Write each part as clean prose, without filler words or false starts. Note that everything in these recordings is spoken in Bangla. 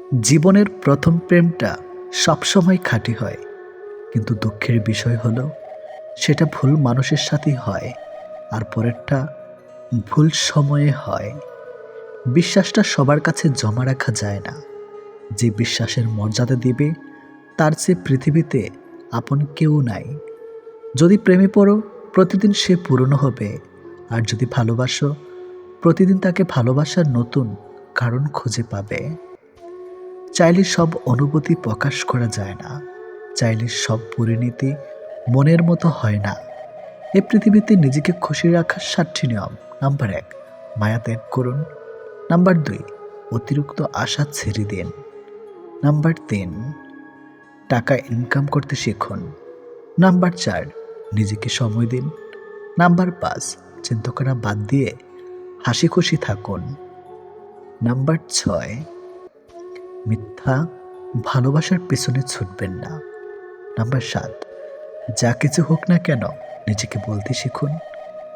জীবনের প্রথম প্রেমটা সবসময় খাঁটি হয়, কিন্তু দুঃখের বিষয় হলো সেটা ভুল মানুষের সাথেই হয়, আর পরেরটা ভুল সময়ে হয়। বিশ্বাসটা সবার কাছে জমা রাখা যায় না। যে বিশ্বাসের মর্যাদা দিবে তার চেয়ে পৃথিবীতে আপন কেউ নাই। যদি প্রেমে পড়ো, প্রতিদিন সে পুরনো হবে। আর যদি ভালোবাসো, প্রতিদিন তাকে ভালোবাসার নতুন কারণ খুঁজে পাবে। চাইলে সব অনুভূতি প্রকাশ করা যায় না, চাইলে সব পরিণতি মনের মতো হয় না। এই পৃথিবীতে নিজেকে খুশি রাখার 7টি নিয়ম। নাম্বার 1, মায়া ত্যাগ করুন। নাম্বার 2, অতিরিক্ত আশা ছেড়ে দিন। নাম্বার 3, টাকা ইনকাম করতে শিখুন। নাম্বার 4, নিজেকে সময় দিন। নাম্বার 5, চিন্তা করা বাদ দিয়ে হাসি খুশি থাকুন। নাম্বার 6, মিথ্যা ভালোবাসার পেছনে ছুটবেন না। নাম্বার 7, যা কিছু হোক না কেন নিজেকে বলতে শিখুন,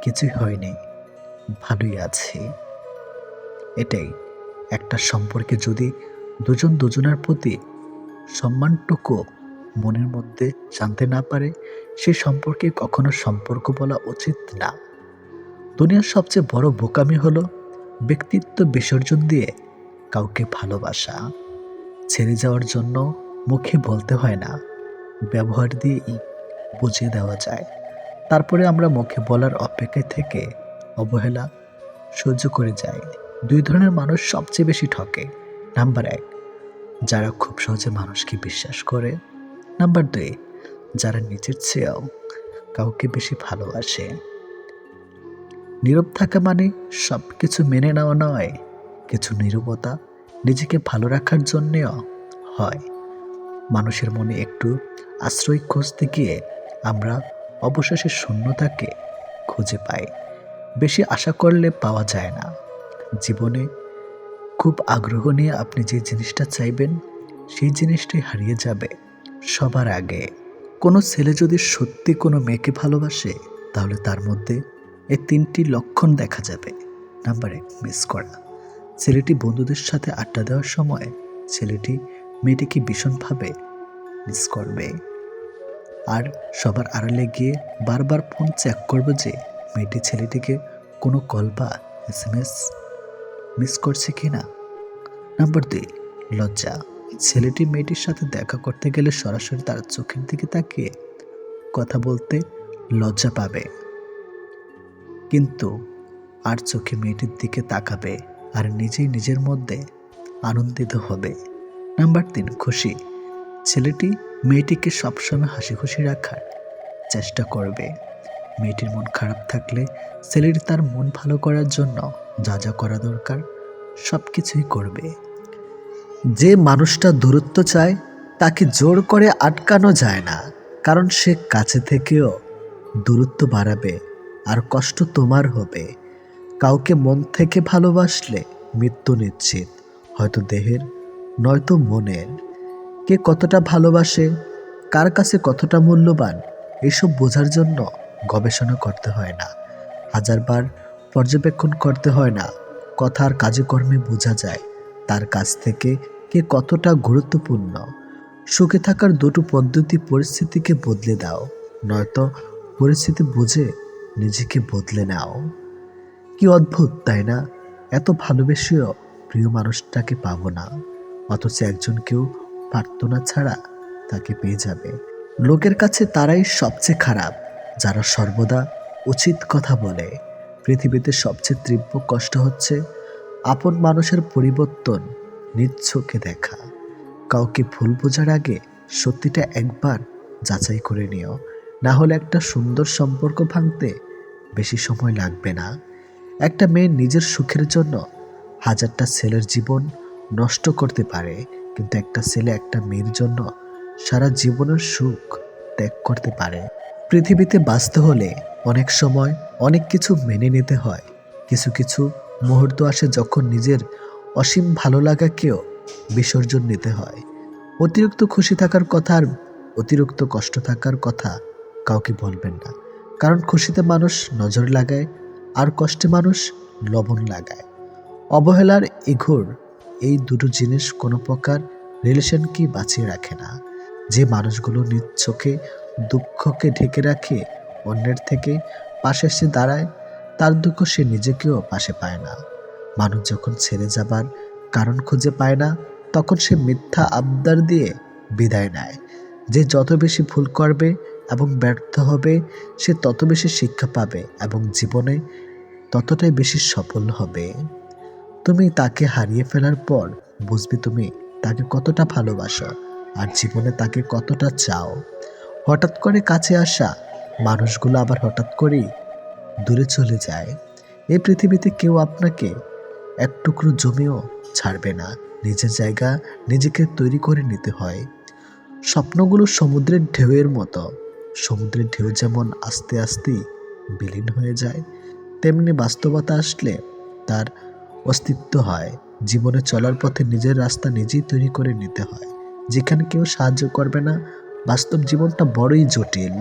কিছুই হয়নি, ভালোই আছি। এটাই একটা সম্পর্কে যদি দুজন দুজনের প্রতি সম্মানটুকু মনের মধ্যে জানতে না পারে, সে সম্পর্কে কখনো সম্পর্ক বলা উচিত না। দুনিয়ার সবচেয়ে বড় বোকামি হলো ব্যক্তিত্ব বিসর্জন দিয়ে কাউকে ভালোবাসা। ছেড়ে যাওয়ার জন্য মুখে বলতে হয় না, ব্যবহার দিয়েই বুঝিয়ে দেওয়া যায়। তারপরে আমরা মুখে বলার অপেক্ষায় থেকে অবহেলা সহ্য করে যাই। 2 ধরনের মানুষ সবচেয়ে বেশি ঠকে। নাম্বার 1, যারা খুব সহজে মানুষকে বিশ্বাস করে। নাম্বার 2, যারা নিজের চেয়েও কাউকে বেশি ভালোবাসে। নীরব থাকা মানে সব কিছু মেনে নেওয়া নয়, কিছু নীরবতা নিজেকে ভালো রাখার জন্যেও হয়। মানুষের মনে একটু আশ্রয় খুঁজতে গিয়ে আমরা অবশেষে শূন্যতাকে খুঁজে পাই। বেশি আশা করলে পাওয়া যায় না। জীবনে খুব আগ্রহ নিয়ে আপনি যে জিনিসটা চাইবেন, সেই জিনিসটাই হারিয়ে যাবে সবার আগে। কোনো ছেলে যদি সত্যি কোনো মেয়েকে ভালোবাসে, তাহলে তার মধ্যে এই 3টি লক্ষণ দেখা যাবে। নাম্বার 1, মিস করা। ছেলেটি বন্ধুদের সাথে আড্ডা দেওয়ার সময় ছেলেটি মেয়েটিকে ভীষণভাবে মিস করবে, আর সবার আড়ালে গিয়ে বারবার ফোন চেক করবে যে মেয়েটি ছেলেটিকে কোনো কল বা SMS মিস করছে কিনা। নাম্বার 2, লজ্জা। ছেলেটি মেয়েটির সাথে দেখা করতে গেলে সরাসরি তার চোখের দিকে তাকিয়ে কথা বলতে লজ্জা পাবে, কিন্তু আর চোখে মেয়েটির দিকে তাকাবে আর নিজেই নিজের মধ্যে আনন্দিত হবে। নাম্বার 3, খুশি। ছেলেটি মেয়েটিকে সবসময় হাসি খুশি রাখার চেষ্টা করবে। মেয়েটির মন খারাপ থাকলে ছেলেটি তার মন ভালো করার জন্য যা যা করা দরকার সব কিছুই করবে। যে মানুষটা দূরত্ব চায় তাকে জোর করে আটকানো যায় না, কারণ সে কাছে থেকেও দূরত্ব বাড়াবে আর কষ্ট তোমার হবে। কাউকে মন থেকে ভালোবাসলে মৃত্যু নিশ্চিত, হয়তো দেহের নয়তো মনের। কে কতটা ভালোবাসে, কার কাছে কতটা মূল্যবান, এসব বোঝার জন্য গবেষণা করতে হয় না, হাজারবার পর্যবেক্ষণ করতে হয় না। কথা আর কাজে কর্মে বোঝা যায় তার কাছ থেকে কে কতটা গুরুত্বপূর্ণ। সুখে থাকার দুটো পদ্ধতি: পরিস্থিতিকে বদলে দাও, নয়তো পরিস্থিতি বুঝে নিজেকে বদলে নাও। কি অদ্ভুত তাই না? এত ভালোবেসেও প্রিয় মানুষটাকে পাবো না, অথচ একজনকেও প্রার্থনা ছাড়া তাকে পেয়ে যাবে। লোকের কাছে তারাই সবচেয়ে খারাপ যারা সর্বদা উচিত কথা বলে। পৃথিবীতে সবচেয়ে তীব্র কষ্ট হচ্ছে আপন মানুষের পরিবর্তন নিজ চোখে দেখা। কাউকে ভুল বোঝার আগে সত্যিটা একবার যাচাই করে নিও, না হলে একটা সুন্দর সম্পর্ক ভাঙতে বেশি সময় লাগবে না। একটা মেয়ে নিজের সুখের জন্য হাজারটা ছেলের জীবন নষ্ট করতে পারে, কিন্তু একটা ছেলে একটা মেয়ের জন্য সারা জীবনের সুখ ত্যাগ করতে পারে। পৃথিবীতে বাঁচতে হলে অনেক সময় অনেক কিছু মেনে নিতে হয়। কিছু কিছু মুহূর্ত আসে যখন নিজের অসীম ভালো লাগাকেও বিসর্জন নিতে হয়। অতিরিক্ত খুশি থাকার কথা আর অতিরিক্ত কষ্ট থাকার কথা কাউকে বলবেন না, কারণ খুশিতে মানুষ নজর লাগায় আর কষ্টে মানুষ লবণ লাগায়। অবহেলার ইঘোর এই দুটো জিনিস কোনো প্রকার রিলেশনকেই বাঁচিয়ে রাখে না। যে মানুষগুলো নিজ চোখে দুঃখকে ঢেকে রাখে, অন্যের থেকে পাশে এসে দাঁড়ায়, তার দুঃখ সে নিজেকেও পাশে পায় না। মানুষ যখন ছেড়ে যাবার কারণ খুঁজে পায় না, তখন সে মিথ্যা আবদার দিয়ে বিদায় নেয়। যে যত বেশি ভুল করবে এবং ব্যর্থ হবে, সে তত বেশি শিক্ষা পাবে এবং জীবনে ততটাই বেশি সফল হবে। তুমি তাকে হারিয়ে ফেলার পর বুঝবে তুমি তাকে কতটা ভালোবাসো আর জীবনে তাকে কতটা চাও। হঠাৎ করে কাছে আসা মানুষগুলো আবার হঠাৎ করেই দূরে চলে যায়। এই পৃথিবীতে কেউ আপনাকে এক টুকরো জমিও ছাড়বে না। নিজের জায়গা নিজেকে তৈরি করে নিতে হয়। স্বপ্নগুলো সমুদ্রের ঢেউয়ের মতো। সমুদ্রের ঢেউ যেমন আস্তে আস্তে বিলীন হয়ে যায়, তেমনি বাস্তবতা আসলে তার অস্তিত্ব হয়। জীবনে চলার পথে নিজের রাস্তা নিজেই তৈরি করে নিতে হয়। যেখানে কেউ সাহায্য করবে না, বাস্তব জীবনটা বড়ই জটিল।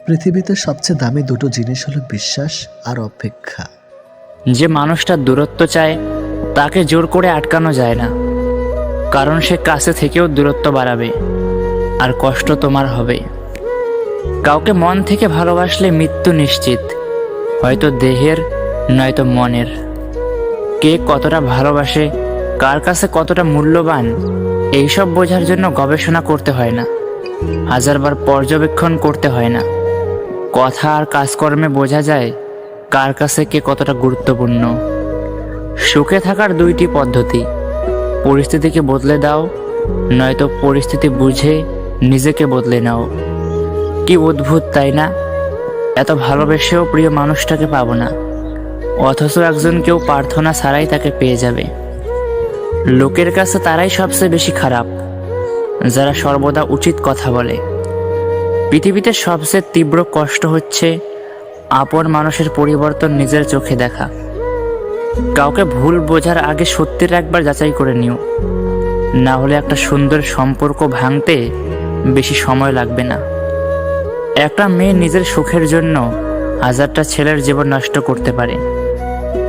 পৃথিবীতে সবচেয়ে দামি দুটো জিনিস হলো বিশ্বাস আর অপেক্ষা। যে মানুষটা দূরত্ব চায় তাকে জোর করে আটকানো যায় না, কারণ সে কাছে থেকেও দূরত্ব বাড়াবে আর কষ্ট তোমার হবে। কাউকে মন থেকে ভালোবাসলে মৃত্যু নিশ্চিত, হয়তো দেহের নয়তো মনের। কে কতটা ভালোবাসে, কার কাছে কতটা মূল্যবান, এইসব বোঝার জন্য গবেষণা করতে হয় না, হাজারবার পর্যবেক্ষণ করতে হয় না। কথা আর কাজকর্মে বোঝা যায় কার কাছে কে কতটা গুরুত্বপূর্ণ। সুখে থাকার দুইটি পদ্ধতি: পরিস্থিতিকে বদলে দাও, নয়তো পরিস্থিতি বুঝে নিজেকে বদলে নাও। কি অদ্ভুত তাই না? এত ভালোবেসেও প্রিয় মানুষটাকে পাবো না, অথচ একজন কেউ প্রার্থনা ছাড়াই তাকে পেয়ে যাবে। লোকের কাছে তারাই সবচেয়ে বেশি খারাপ, যারা সর্বদা উচিত কথা বলে। পৃথিবীতে সবচেয়ে তীব্র কষ্ট হচ্ছে আপন মানুষের পরিবর্তন নিজের চোখে দেখা। কাউকে ভুল বোঝার আগে সত্যির একবার যাচাই করে নিও, না হলে একটা সুন্দর সম্পর্ক ভাঙতে বেশি সময় লাগবে না। একটা মেয়ে নিজের সুখের জন্য হাজারটা ছেলের জীবন নষ্ট করতে পারে,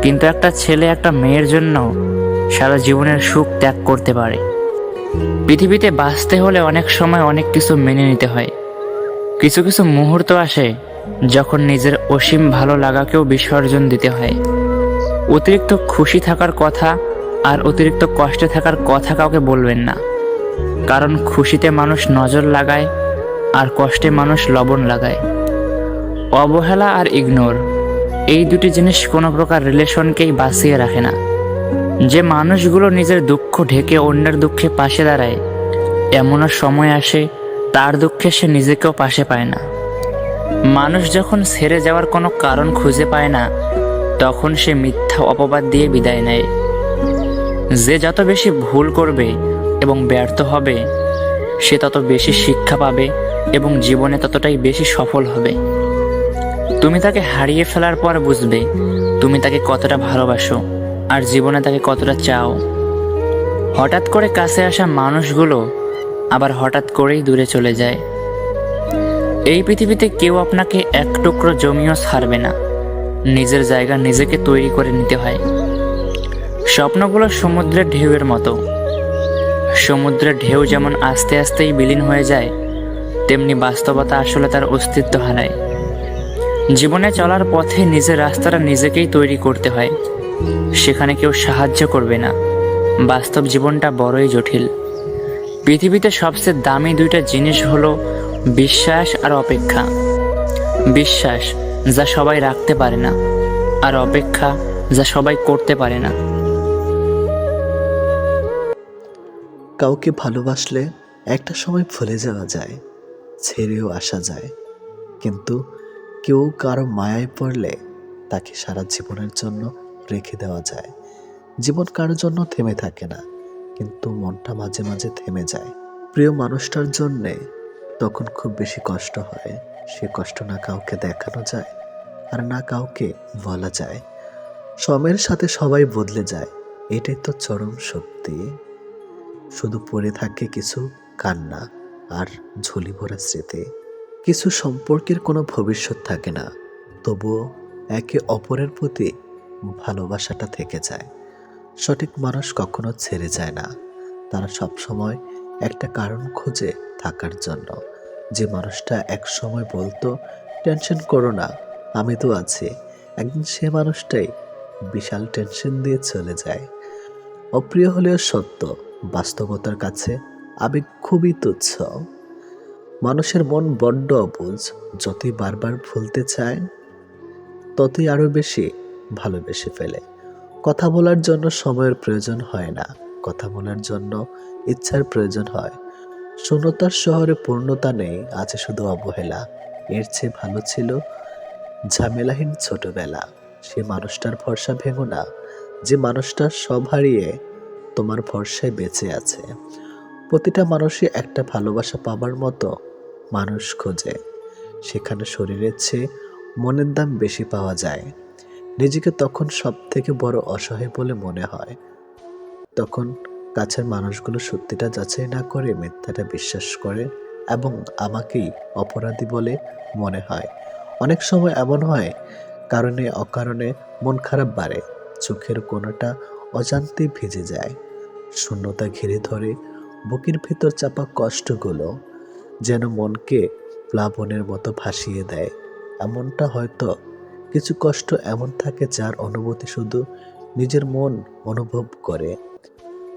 কিন্তু একটা ছেলে একটা মেয়ের জন্য সারা জীবনের সুখ ত্যাগ করতে পারে। পৃথিবীতে বাঁচতে হলে অনেক সময় অনেক কিছু মেনে নিতে হয়। কিছু কিছু মুহূর্ত আসে যখন নিজের অসীম ভালো লাগাকেও বিসর্জন দিতে হয়। অতিরিক্ত খুশি থাকার কথা আর অতিরিক্ত কষ্টে থাকার কথা কাউকে বলবেন না, কারণ খুশিতে মানুষ নজর লাগায় আর কষ্টে মানুষ লবণ লাগায়। অবহেলা আর ইগনোর, এই দুটি জিনিস কোনো প্রকার রিলেশনকেই বাঁচিয়ে রাখে না। যে মানুষগুলো নিজের দুঃখ ঢেকে অন্যের দুঃখে পাশে দাঁড়ায়, এমনও সময় আসে তার দুঃখে সে নিজেকেও পাশে পায় না। মানুষ যখন ছেড়ে যাওয়ার কোনো কারণ খুঁজে পায় না, তখন সে মিথ্যা অপবাদ দিয়ে বিদায় নেয়। যে যত বেশি ভুল করবে এবং ব্যর্থ হবে, সে তত বেশি শিক্ষা পাবে এবং জীবনে ততটাই বেশি সফল হবে। তুমি তাকে হারিয়ে ফেলার পর বুঝবে তুমি তাকে কতটা ভালোবাসো আর জীবনে তাকে কতটা চাও। হঠাৎ করে কাছে আসা মানুষগুলো আবার হঠাৎ করেই দূরে চলে যায়। এই পৃথিবীতে কেউ আপনাকে এক টুকরো জমিও ছাড়বে না। নিজের জায়গা নিজেকে তৈরি করে নিতে হয়। স্বপ্নগুলো সমুদ্রের ঢেউয়ের মতো। সমুদ্রের ঢেউ যেমন আস্তে আস্তেই বিলীন হয়ে যায়, তেমনি বাস্তবতা আসলে তার অস্তিত্ব হারায়। জীবনে চলার পথে নিজের রাস্তাটা নিজেকেই তৈরি করতে হয়, সেখানে কেউ সাহায্য করবে না। বাস্তব জীবনটা বড়ই জটিল। পৃথিবীতে সবচেয়ে দামি দুইটা জিনিস হলো বিশ্বাস আর অপেক্ষা। বিশ্বাস যা সবাই রাখতে পারে না, আর অপেক্ষা যা সবাই করতে পারে না। কাউকে ভালোবাসলে একটা সময় ভুলে যাওয়া যায়, ছেড়েও আসা যায়, কিন্তু কেউ কারো মায়ায় পড়লে তাকে সারা জীবনের জন্য রেখে দেওয়া যায়। জীবন কারোর জন্য থেমে থাকে না, কিন্তু মনটা মাঝে মাঝে থেমে যায়। প্রিয় মানুষটার জন্যে তখন খুব বেশি কষ্ট হয়। সে কষ্ট না কাউকে দেখানো যায় আর না কাউকে বলা যায়। সময়ের সাথে সবাই বদলে যায়, এটাই তো চরম সত্যি। শুধু পড়ে থাকে কিছু কান্না আর ঝুলি ভরা স্মৃতি। কিছু সম্পর্কের কোনো ভবিষ্যৎ থাকে না, তবুও একে অপরের প্রতি ভালোবাসাটা থেকে যায়। সঠিক মানুষ কখনো ছেড়ে যায় না, তারা সবসময় একটা কারণ খুঁজে থাকার জন্য। যে মানুষটা এক সময় বলতো টেনশন করো না, আমি তো আছি, একদিন সে মানুষটাই বিশাল টেনশন দিয়ে চলে যায়। অপ্রিয় হলেও সত্য, বাস্তবতার কাছে আবেগ খুবই তুচ্ছ। মানুষের মন বড্ড অবুঝ, যতই বারবার ভুলতে চায় ততই আরো বেশি ভালোবেসে ফেলে। কথা বলার জন্য সময়ের প্রয়োজন হয় না, কথা বলার জন্য ইচ্ছার প্রয়োজন হয়। শূন্যতার শহরে পূর্ণতা নেই, আছে শুধু অবহেলা। এর চেয়ে ভালো ছিল ঝামেলাহীন ছোটবেলা। সে মানুষটার ভরসা ভেঙো না, যে মানুষটা সব হারিয়ে তোমার ভরসায় বেঁচে আছে। প্রতিটা মানুষই একটা ভালোবাসা পাবার মতো মানুষ খোঁজে, সেখানে শরীরের চেয়ে মনের দাম বেশি পাওয়া যায়। নিজেকে তখন সব থেকে বড় অসহায় বলে মনে হয়, তখন কাছের মানুষগুলো সত্যিটা যাচাই না করে মিথ্যাটা বিশ্বাস করে এবং আমাকেই অপরাধী বলে মনে হয়। অনেক সময় এমন হয়, কারণে অকারণে মন খারাপ বাড়ে, চোখের কোণাটা অজান্তেই ভিজে যায়, শূন্যতা ঘিরে ধরে, বুকের ভিতর চাপা কষ্টগুলো যেন মনকে প্লাবনের মতো ভাসিয়ে দেয়। এমনটা হয়তো কিছু কষ্ট এমন থাকে যার অনুভূতি শুধু নিজের মন অনুভব করে।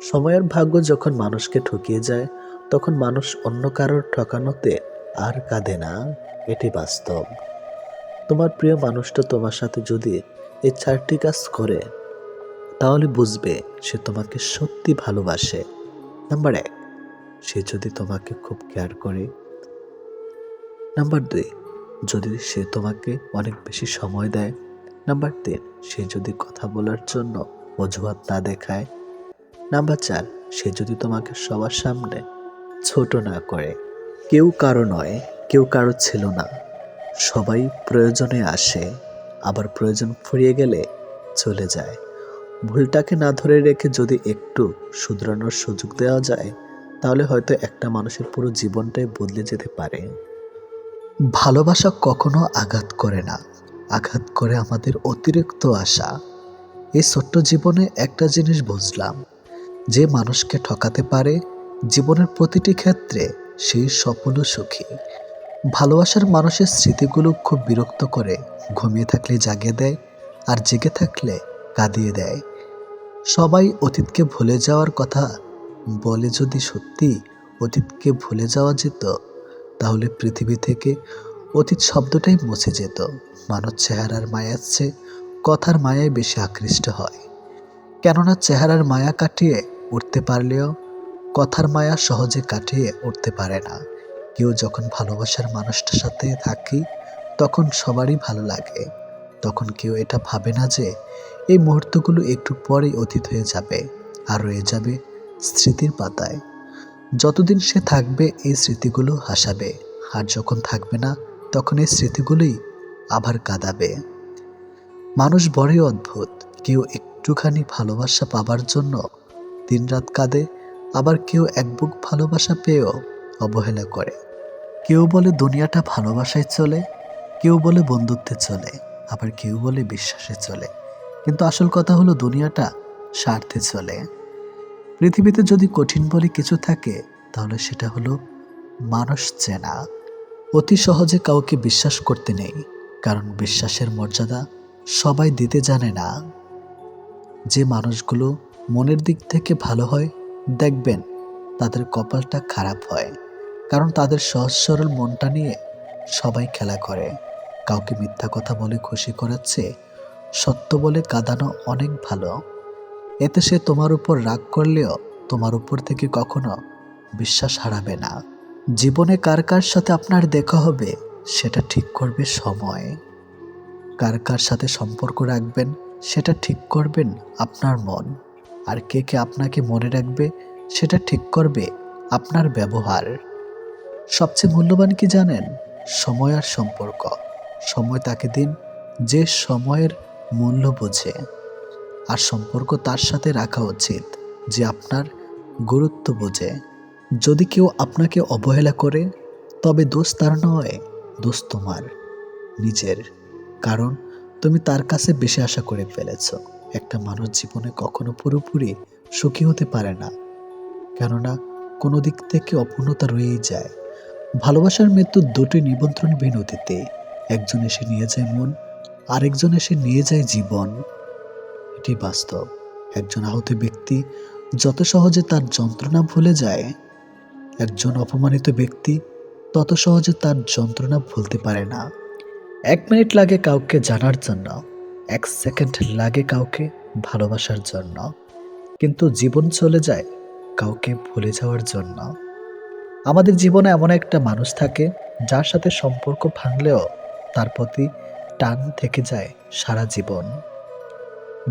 সময়ের ভাগ্য যখন মানুষকে ঠকিয়ে যায়, তখন মানুষ অন্য কারোর ঠকানোতে আর কাঁদে না, এটি বাস্তব। তোমার প্রিয় মানুষটা তোমার সাথে যদি এই 4টি কাজ করে, তাহলে বুঝবে সে তোমাকে সত্যি ভালোবাসে। নাম্বার 1, সে যদি তোমাকে খুব কেয়ার করে। নাম্বার 2, যদি সে তোমাকে অনেক বেশি সময় দেয়। নাম্বার 3, সে যদি কথা বলার জন্য অজুহাত না দেখায়। নাম্বার 4, সে যদি তোমাকে সবার সামনে ছোট না করে। কেউ কারো নয়, কেউ কারো ছিল না। সবাই প্রয়োজনে আসে, আবার প্রয়োজন ফুরিয়ে গেলে চলে যায়। ভুলটাকে না ধরে রেখে যদি একটু শুধরানোর সুযোগ দেওয়া যায়, তাহলে হয়তো একটা মানুষের পুরো জীবনটাই বদলে যেতে পারে। ভালোবাসা কখনো আঘাত করে না, আঘাত করে আমাদের অতিরিক্ত আশা। এই ছোট্ট জীবনে একটা জিনিস বুঝলাম, যে মানুষকে ঠকাতে পারে জীবনের প্রতিটি ক্ষেত্রে সেই সফল ও সুখী। ভালোবাসার মানুষের স্মৃতিগুলো খুব বিরক্ত করে, ঘুমিয়ে থাকলে জাগিয়ে দেয়, আর জেগে থাকলে কাঁদিয়ে দেয়। সবাই অতীতকে ভুলে যাওয়ার কথা বলে, যদি সত্যি অতীতকে ভুলে যাওয়া যেত, তাহলে পৃথিবী থেকে অতীত শব্দটাই মুছে যেত। মানুষ চেহারার মায়ার চেয়ে কথার মায়ায় বেশি আকৃষ্ট হয়, কেননা চেহারার মায়া কাটিয়ে উঠতে পারলেও কথার মায়া সহজে কাটিয়ে উঠতে পারে না। কেউ যখন ভালোবাসার মানুষটার সাথে থাকি, তখন সবারই ভালো লাগে। তখন কেউ এটা ভাবে না যে এই মুহূর্তগুলো একটু পরেই অতীত হয়ে যাবে আর রয়ে যাবে স্মৃতির পাতায়। যতদিন সে থাকবে এই স্মৃতিগুলো হাসাবে, আর যখন থাকবে না তখন এই স্মৃতিগুলোই আবার কাঁদাবে। মানুষ বড়ই অদ্ভুত, কেউ একটুখানি ভালোবাসা পাবার জন্য দিনরাত কাঁদে, আবার কেউ এক বুক ভালোবাসা পেয়েও অবহেলা করে। কেউ বলে দুনিয়াটা ভালোবাসায় চলে, কেউ বলে বন্ধুত্বে চলে, আবার কেউ বলে বিশ্বাসে চলে। কিন্তু আসল কথা হলো দুনিয়াটা স্বার্থে চলে। পৃথিবীতে যদি কঠিন বলে কিছু থাকে, তাহলে সেটা হলো মানুষ চেনা। অতি সহজে কাউকে বিশ্বাস করতে নেই, কারণ বিশ্বাসের মর্যাদা সবাই দিতে জানে না। যে মানুষগুলো মনের দিক থেকে ভালো হয়, দেখবেন তাদের কপালটা খারাপ হয়, কারণ তাদের সহজ সরল মনটা নিয়ে সবাই খেলা করে। কাউকে মিথ্যা কথা বলে খুশি করাচ্ছে সত্য বলে কাঁদানো অনেক ভালো। এতে সে তোমার উপর রাগ করলেও তোমার উপর থেকে কখনো বিশ্বাস হারাবে না। জীবনে কার কার সাথে আপনার দেখা হবে, সেটা ঠিক করবে সময়। কার কার সাথে সম্পর্ক রাখবেন, সেটা ঠিক করবেন আপনার মন। আর কে কে আপনাকে মনে রাখবে, সেটা ঠিক করবে আপনার ব্যবহার। সবচেয়ে মূল্যবান কি জানেন? সময় আর সম্পর্ক। সময় তাকে দিন যে সময়ের মূল্য বোঝে, আর সম্পর্ক তার সাথে রাখা উচিত যে আপনার গুরুত্ব বোঝে। যদি কেউ আপনাকে অবহেলা করে, তবে দোষ তার নয়, দোষ তোমার নিজের। কারণ তুমি তার কাছে বেশি আশা করে ফেলেছ। একটা মানুষ জীবনে কখনো পুরোপুরি সুখী হতে পারে না, কেননা কোনো দিক থেকে অপূর্ণতা রয়েই যায়। ভালোবাসার মৃত্যু দুটি নিমন্ত্রণবিহীন অতীতে, একজন এসে নিয়ে যায় মন, আরেকজন এসে নিয়ে যায় জীবন। এটি বাস্তব। একজন আহত ব্যক্তি যত সহজে তার যন্ত্রণা ভুলে যায়, একজন অপমানিত ব্যক্তি তত সহজে তার যন্ত্রণা ভুলতে পারে না। 1 মিনিট লাগে কাউকে জানার জন্য, 1 সেকেন্ড লাগে কাউকে ভালোবাসার জন্য, কিন্তু জীবন চলে যায় কাউকে ভুলে যাওয়ার জন্য। আমাদের জীবনে এমন একটা মানুষ থাকে যার সাথে সম্পর্ক ভাঙলেও তার প্রতি টান থেকে যায় সারা জীবন।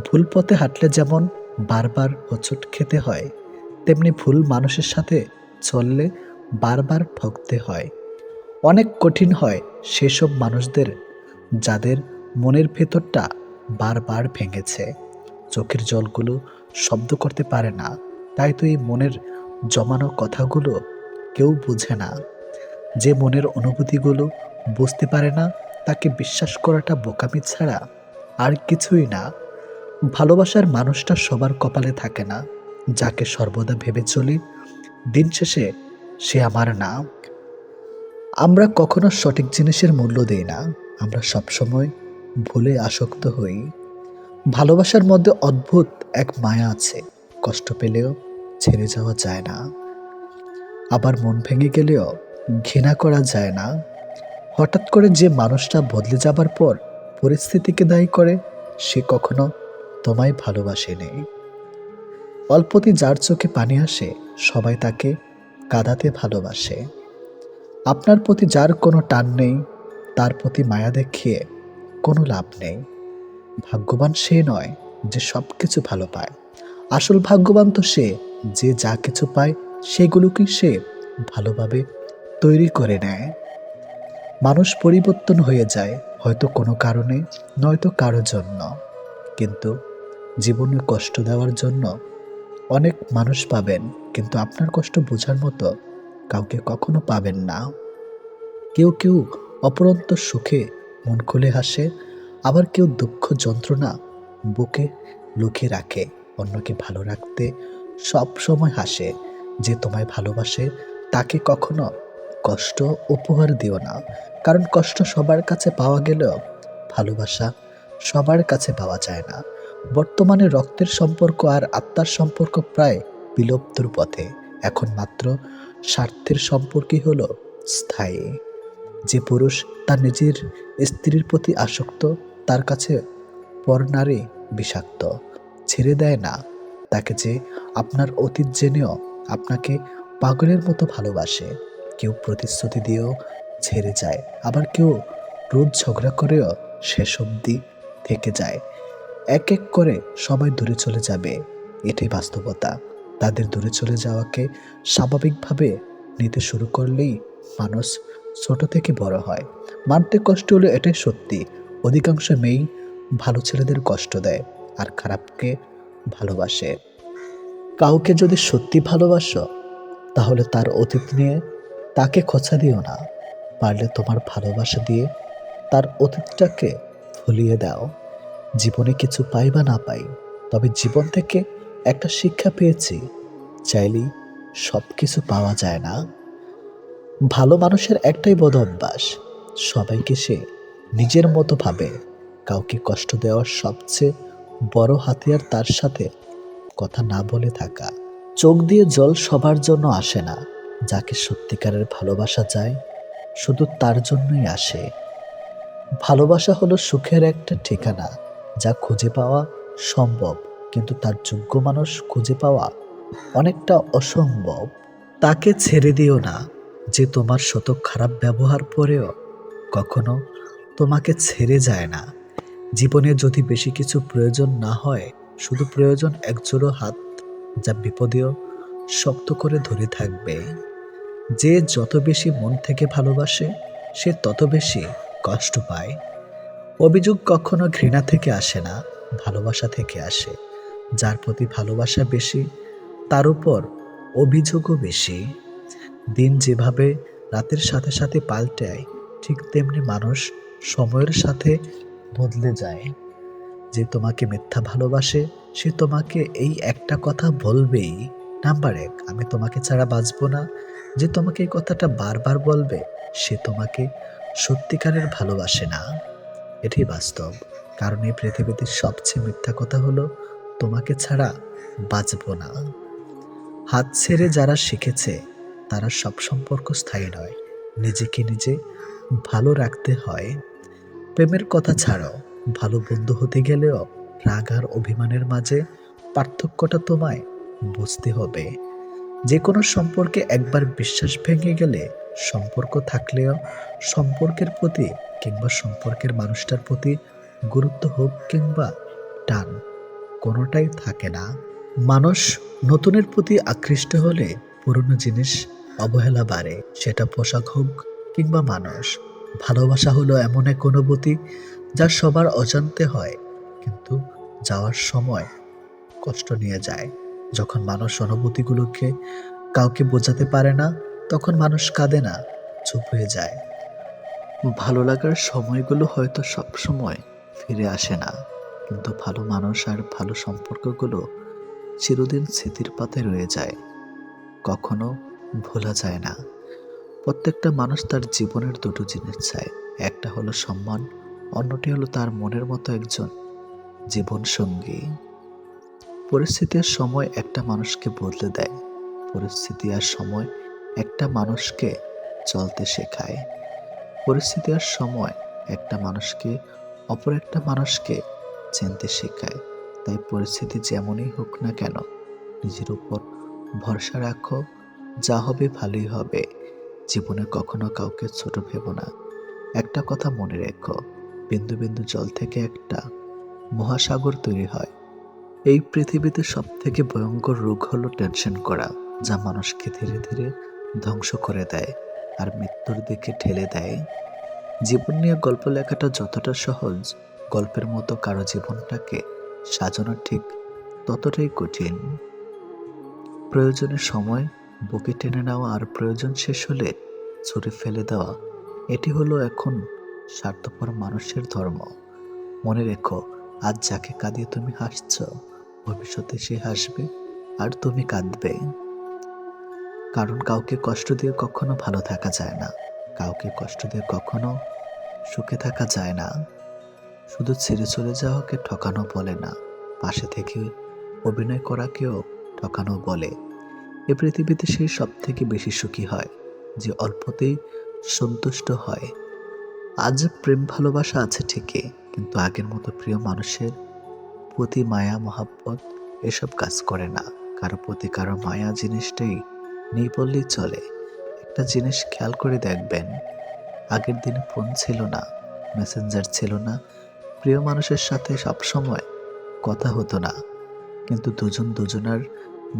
ভুল পথে হাঁটলে যেমন বারবার হোঁচট খেতে হয়, তেমনি ভুল মানুষের সাথে চললে বারবার ঠকতে হয়। অনেক কঠিন হয় সেসব মানুষদের যাদের মনের ভেতরটা বারবার ভেঙেছে। চোখের জলগুলো শব্দ করতে পারে না, তাই তো এই মনের জমানো কথাগুলো কেউ বুঝে না। যে মনের অনুভূতিগুলো বুঝতে পারে না, তাকে বিশ্বাস করাটা বোকামি ছাড়া আর কিছুই না। ভালোবাসার মানুষটা সবার কপালে থাকে না। যাকে সর্বদা ভেবে চলি দিন শেষে সে আমার না। আমরা কখনো সঠিক জিনিসের মূল্য দেই না, আমরা সবসময় ভুলে আসক্ত হই। ভালোবাসার মধ্যে অদ্ভুত এক মায়া আছে, কষ্ট পেলেও ছেড়ে যাওয়া যায় না, আবার মন ভেঙে গেলেও ঘৃণা করা যায় না। হঠাৎ করে যে মানুষটা বদলে যাবার পর পরিস্থিতিকে দায়ী করে, সে কখনো তোমায় ভালোবাসেনি। অল্পতে যার চোখে পানি আসে, সবাই তাকে কাঁদাতে ভালোবাসে। আপনার প্রতি যার কোনো টান নেই, তার প্রতি মায়া দেখিয়ে কোনো লাভ নেই। ভাগ্যবান সে নয় যে সব কিছু ভালো পায়, আসল ভাগ্যবান তো সে যে যা কিছু পায় সেগুলোকেই সে ভালোভাবে তৈরি করে নেয়। মানুষ পরিবর্তন হয়ে যায়, হয়তো কোনো কারণে, নয়তো কারো জন্য, কিন্তু জীবনে কষ্ট দেওয়ার জন্য অনেক মানুষ পাবেন, কিন্তু আপনার কষ্ট বোঝার মতো কাউকে কখনো পাবেন না। কেউ কেউ অপরন্ত সুখে মন খুলে হাসে, আবার কেউ দুঃখ যন্ত্রণা বুকে লুকিয়ে রাখে। অন্যকে ভালো রাখতে সব সময় হাসে। যে তোমায় ভালোবাসে তাকে কখনো কষ্ট উপহার দিও না, কারণ কষ্ট সবার কাছে পাওয়া গেলেও ভালোবাসা সবার কাছে পাওয়া যায় না। বর্তমানে রক্তের সম্পর্ক আর আত্মার সম্পর্ক প্রায় বিলুপ্তর পথে। এখন মাত্র স্বার্থের সম্পর্কই হলো স্থায়ী। যে পুরুষ তার নিজের স্ত্রীর প্রতি আসক্ত, তার কাছে পরনারী বিষাক্ত। ছেড়ে দেয় না তাকে যে আপনার অতীত জেনেও আপনাকে পাগলের মতো ভালোবাসে। কেউ প্রতিশ্রুতি দিয়েও ছেড়ে যায়, আবার কেউ রোজ ঝগড়া করেও শেষ অবধি থেকে যায়। এক এক করে সবাই দূরে চলে যাবে, এটাই বাস্তবতা। তাদের দূরে চলে যাওয়াকে স্বাভাবিকভাবে নিতে শুরু করলেই মানুষ ছোট থেকে বড় হয়। মানতে কষ্ট হলো, এটাই সত্যি। অধিকাংশ মেয়েই ভালো ছেলেদের কষ্ট দেয় আর খারাপকে ভালোবাসে। কাউকে যদি সত্যি ভালোবাসো, তাহলে তার অতীত নিয়ে তাকে খোঁচা দিও না। পারলে তোমার ভালোবাসা দিয়ে তার অতীতটাকে ভুলিয়ে দাও। জীবনে কিছু পাই বা না পাই, তবে জীবন থেকে একটা শিক্ষা পেয়েছি, চাইলেই সব কিছু পাওয়া যায় না। ভালো মানুষের একটাই বদ অভ্যাস, সবাইকে সে নিজের মতো ভাবে। কাউকে কষ্ট দেওয়ার সবচেয়ে বড় হাতিয়ার তার সাথে কথা না বলে থাকা। চোখ দিয়ে জল সবার জন্য আসে না, যাকে সত্যিকারের ভালোবাসা যায় শুধু তার জন্যই আসে। ভালোবাসা হলো সুখের একটা ঠিকানা, যা খুঁজে পাওয়া সম্ভব, কিন্তু তার যোগ্য মানুষ খুঁজে পাওয়া অনেকটা অসম্ভব। তাকে ছেড়ে দিও না যে তোমার শত খারাপ ব্যবহার পরেও কখনো তোমাকে ছেড়ে যায় না। জীবনে যদি বেশি কিছু প্রয়োজন না হয়, শুধু প্রয়োজন একজোড়ো হাত, যা বিপদেও শক্ত করে ধরে থাকবে। যে যত বেশি মন থেকে ভালোবাসে, সে তত বেশি কষ্ট পায়। অভিযোগ কখনো ঘৃণা থেকে আসে না, ভালোবাসা থেকে আসে। যার প্রতি ভালোবাসা বেশি, তার উপর অভিযোগও বেশি। দিন যেভাবে রাতের সাথে সাথে পাল্টায়, ঠিক তেমনি মানুষ সময়ের সাথে বদলে যায়। যে তোমাকে মিথ্যা ভালোবাসে সে তোমাকে এই একটা কথা বলবেই, নাম্বার ১, আমি তোমাকে ছাড়া বাঁচবো না। যে তোমাকে এই কথাটা বারবার বলবে সে তোমাকে সত্যিকারের ভালোবাসে না। এটাই বাস্তব। কারণ এই পৃথিবীতে সবচেয়ে মিথ্যা কথা হলো তোমাকে ছাড়া বাঁচবো না। হাত ছেড়ে যারা শিখেছে তারা সব সম্পর্ক স্থায়ী নয়। নিজেকে নিজে ভালো রাখতে হয়। প্রেমের কথা ছাড়ো, ভালো বন্ধু হতে গেলেও রাগ আর অভিমানের মাঝে পার্থক্যটা তোমায় বুঝতে হবে। যে কোনো সম্পর্কে একবার বিশ্বাস ভেঙে গেলে সম্পর্ক থাকলেও সম্পর্কের প্রতি কিংবা সম্পর্কের মানুষটার প্রতি গুরুত্ব হোক কিংবা টান কোনোটাই থাকে না। মানুষ নতুনের প্রতি আকৃষ্ট হলে পুরনো জিনিস অবহেলা বাড়ে, সেটা পোশাক হোক কিংবা মানুষ। ভালোবাসা হলো এমন এক অনুভূতি যা সবার অজান্তে হয়, কিন্তু যাওয়ার সময় কষ্ট নিয়ে যায়। যখন মানুষ অনুভূতিগুলোকে কাউকে বোঝাতে পারে না তখন মানুষ কাঁদে না, চুপ হয়ে যায়। ভালো লাগার সময়গুলো হয়তো সব সময় ফিরে আসে না, কিন্তু ভালো মানুষ আর ভালো সম্পর্কগুলো চিরদিন স্মৃতির পাতায় রয়ে যায়, কখনো ভোলা যায় না। প্রত্যেকটা মানুষ তার জীবনের দুটো জিনিস চায়, একটা হলো সম্মান, অন্যটি হলো তার মনের মতো একজন জীবন সঙ্গী। পরিস্থিতি আর সময় একটা মানুষকে বদলে দেয়, পরিস্থিতি আর সময় একটা মানুষকে চলতে শেখায়, পরিস্থিতি আর সময় একটা মানুষকে অপর একটা মানুষকে চিনতে শেখায়। তাই পরিস্থিতি যেমনই হোক না কেন নিজের উপর ভরসা রাখো, যা হবে ভালোই হবে। জীবনে কখনো কাউকে ছোট ভেবো না। একটা কথা মনে রেখো, বিন্দু বিন্দু জল থেকে একটা মহাসাগর তৈরি হয়। এই পৃথিবীতে সব থেকে ভয়ঙ্কর রোগ হলো টেনশন করা, যা মানুষকে ধীরে ধীরে ধ্বংস করে দেয় আর মৃত্যুর দিকে ঠেলে দেয়। জীবন নিয়ে গল্প লেখাটা যতটা সহজ, গল্পের মতো কারো জীবনটাকে সাজানো ঠিক ততটাই কঠিন। প্রয়োজনের সময় বুকে টেনে নেওয়া আর প্রয়োজন শেষ হলে ছুঁড়ে ফেলে দেওয়া, এটি হলো এখন স্বার্থপর মানুষের ধর্ম। মনে রেখো, আজ যাকে কাঁদিয়ে তুমি হাসছ, ভবিষ্যতে সে হাসবে আর তুমি কাঁদবে। কারণ কাউকে কষ্ট দিয়ে কখনো ভালো থাকা যায় না, কাউকে কষ্ট দিয়ে কখনো সুখে থাকা যায় না। শুধু ছেড়ে চলে যাওয়াকে ঠকানো বলে না, পাশে থেকে অভিনয় করাকেও ঠকানো বলে। এ পৃথিবীতে সেই সব থেকে বেশি সুখী হয় যে অল্পতেই সন্তুষ্ট হয়। আজ প্রেম ভালোবাসা আছে ঠিকই, কিন্তু আগের মতো প্রিয় মানুষের প্রতি মায়া মহাব্বত এসব কাজ করে না। কারো প্রতি কারো মায়া জিনিসটাই নেই বললেই চলে। একটা জিনিস খেয়াল করে দেখবেন, আগের দিনে ফোন ছিল না, মেসেঞ্জার ছিল না, প্রিয় মানুষের সাথে সবসময় কথা হতো না, কিন্তু দুজন দুজনার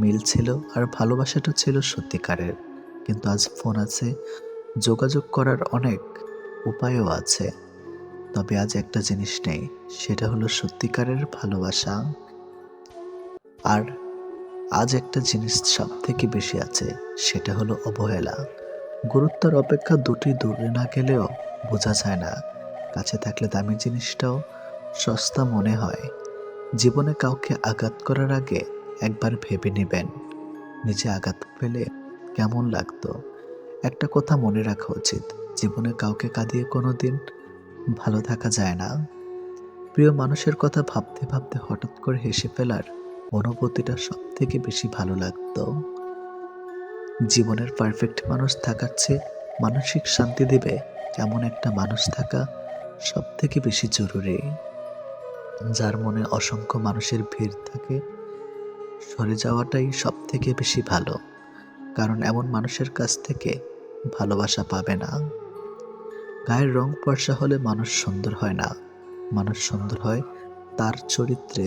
মিল ছিল আর ভালোবাসাটা ছিল সত্যিকারের। কিন্তু আজ ফোন আছে, যোগাযোগ করার অনেক উপায়ও আছে, তবে আজ একটা জিনিস নেই, সেটা হলো সত্যিকারের ভালোবাসা। আর আজ একটা জিনিস সব থেকে বেশি আছে, সেটা হলো অবহেলা। গুরুত্বের অপেক্ষা দুটি দূরে না গেলেও বোঝা যায় না, কাছে থাকলে দামি জিনিসটাও সস্তা মনে হয়। জীবনে কাউকে আঘাত করার আগে একবার ভেবে নেবেন, নিজে আঘাত পেলে কেমন লাগতো। একটা কথা মনে রাখা উচিত, জীবনে কাউকে কাঁদিয়ে কোনোদিন ভালো থাকা যায় না। প্রিয় মানুষের কথা ভাবতে ভাবতে হঠাৎ করে হেসে ফেলার অনুভূতিটা সব থেকে বেশি ভালো লাগতো। জীবনের পারফেক্ট মানুষ থাকার চেয়ে মানসিক শান্তি দেবে এমন একটা মানুষ থাকা সব থেকে বেশি জরুরি। যার মনে অসংখ্য মানুষের ভিড় থাকে, সরে যাওয়াটাই সব থেকে বেশি ভালো, কারণ এমন মানুষের কাছ থেকে ভালোবাসা পাবে না। গায়ের রং ফর্সা হলে মানুষ সুন্দর হয় না, মানুষ সুন্দর হয় তার চরিত্রে।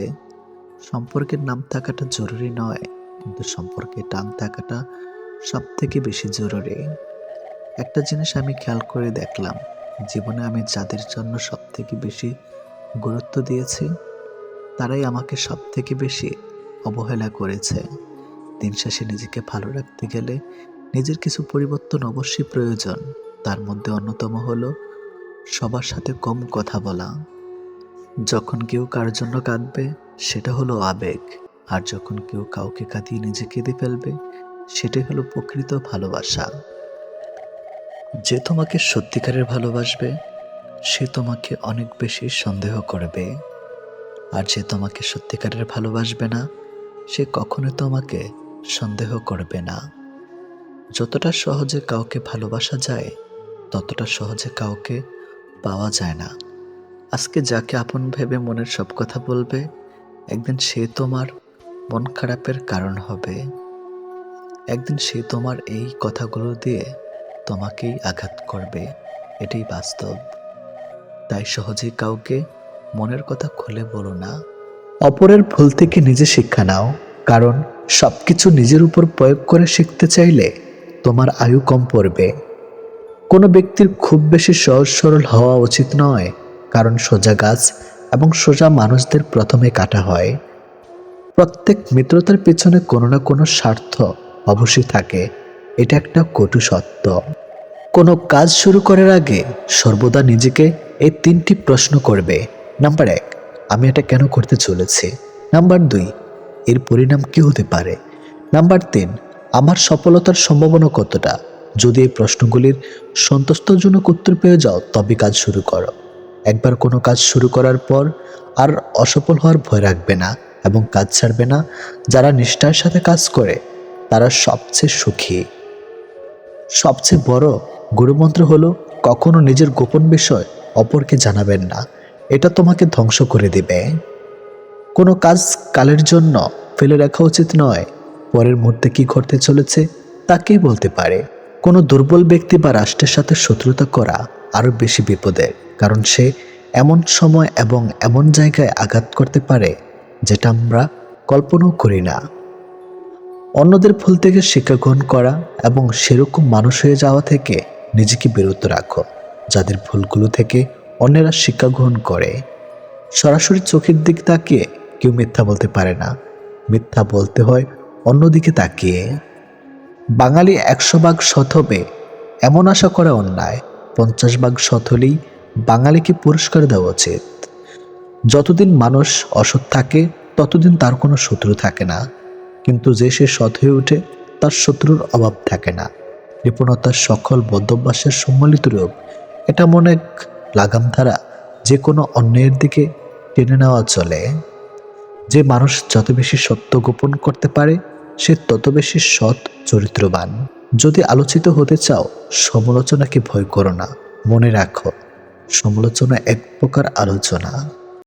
সম্পর্কের নাম থাকাটা জরুরি নয়, কিন্তু সম্পর্কে টান থাকাটা সব থেকে বেশি জরুরি। একটা জিনিস আমি খেয়াল করে দেখলাম, জীবনে আমি যাদের জন্য সব থেকে বেশি গুরুত্ব দিয়েছি তারাই আমাকে সব থেকে বেশি অবহেলা করেছে। দিন শেষে নিজেকে ভালো রাখতে গেলে নিজের কিছু পরিবর্তন অবশ্যই প্রয়োজন। তার মধ্যে অন্যতম হলো সবার সাথে কম কথা বলা। যখন কেউ কার জন্য কাঁদবে সেটা হলো আবেগ, আর যখন কেউ কাউকে কাঁদিয়ে নিজে কেঁদে ফেলবে সেটাই হলো প্রকৃত ভালোবাসা। যে তোমাকে সত্যিকারের ভালোবাসবে সে তোমাকে অনেক বেশি সন্দেহ করবে, আর যে তোমাকে সত্যিকারের ভালোবাসবে না সে কখনো তোমাকে সন্দেহ করবে না। যতটা সহজে কাউকে ভালোবাসা যায় ততটা সহজে কাউকে পাওয়া যায় না। আজকে যাকে আপন ভেবে মনের সব কথা বলবে একদিন সে তোমার মন খারাপের কারণ হবে। একদিন সে তোমার এই কথাগুলো দিয়ে তোমাকেই আঘাত করবে, এটাই বাস্তব। তাই সহজেই কাউকে মনের কথা খুলে বলো না। অপরের ভুল থেকে নিজে শিক্ষা নাও, কারণ সবকিছু নিজের উপর প্রয়োগ করে শিখতে চাইলে তোমার আয়ু কম পড়বে। কোনো ব্যক্তির খুব বেশি সহজ সরল হওয়া উচিত নয়, কারণ সোজা গাছ এবং সোজা মানুষদের প্রথমে কাটা হয়। প্রত্যেক মিত্রতার পেছনে কোনো না কোনো স্বার্থ অবশ্যই থাকে, এটা একটা কটু সত্য। কোনো কাজ শুরু করার আগে সর্বদা নিজেকে এই 3টি প্রশ্ন করবে। নাম্বার 1, আমি এটা কেন করতে চলেছি? নাম্বার 2, এর পরিণাম কি হতে পারে? নাম্বার 3, আমার সফলতার সম্ভাবনা কতটা? যদি এই প্রশ্নগুলির সন্তুষ্টজনক উত্তর পেয়ে যাও তবে কাজ শুরু করো। একবার কোনো কাজ শুরু করার পর আর অসফল হওয়ার ভয় রাখবে না এবং কাজ ছাড়বে না। যারা নিষ্ঠার সাথে কাজ করে তারা সবচেয়ে সুখী। সবচেয়ে বড় গুরুমন্ত্র হলো কখনো নিজের গোপন বিষয় অপরকে জানাবেন না, এটা তোমাকে ধ্বংস করে দিবে। কোনো কাজ কালের জন্য ফেলে রাখা উচিত নয়, পরের মুহূর্তে কি ঘটতে চলেছে তা কে বলতে পারে। কোনো দুর্বল ব্যক্তি বা রাষ্ট্রের সাথে শত্রুতা করা আরও বেশি বিপদের, কারণ সে এমন সময় এবং এমন জায়গায় আঘাত করতে পারে যেটা আমরা কল্পনাও করি না। অন্যদের ভুল থেকে শিক্ষা গ্রহণ করা এবং সেরকম মানুষ হয়ে যাওয়া থেকে নিজেকে বিরত রাখো যাদের ভুলগুলো থেকে অন্যেরা শিক্ষা গ্রহণ করে। সরাসরি চোখের দিক তাকিয়ে কেউ মিথ্যা বলতে পারে না, মিথ্যা বলতে হয় অন্যদিকে তাকিয়ে। বাঙালি 100 ভাগ সৎ হবে এমন আশা করা অন্যায়, 50 ভাগ সৎ হলেই বাঙালিকে পুরস্কার দেওয়া উচিত। যতদিন মানুষ অসৎ থাকে ততদিন তার কোনো শত্রু থাকে না, কিন্তু যে সে সৎ হয়ে ওঠে তার শত্রুর অভাব থাকে না। কৃপণতার সকল বদ্ধভ্যাসের সম্মিলিত রূপ, এটা মনে এক লাগাম ধারা, যে কোনো অন্যায়ের দিকে টেনে নেওয়া চলে। যে মানুষ যত বেশি সত্য গোপন করতে পারে সে তত বেশি সৎ চরিত্রবান। যদি আলোচিত হতে চাও সমালোচনাকে ভয় করো না, মনে রাখো সমালোচনা এক প্রকার আলোচনা।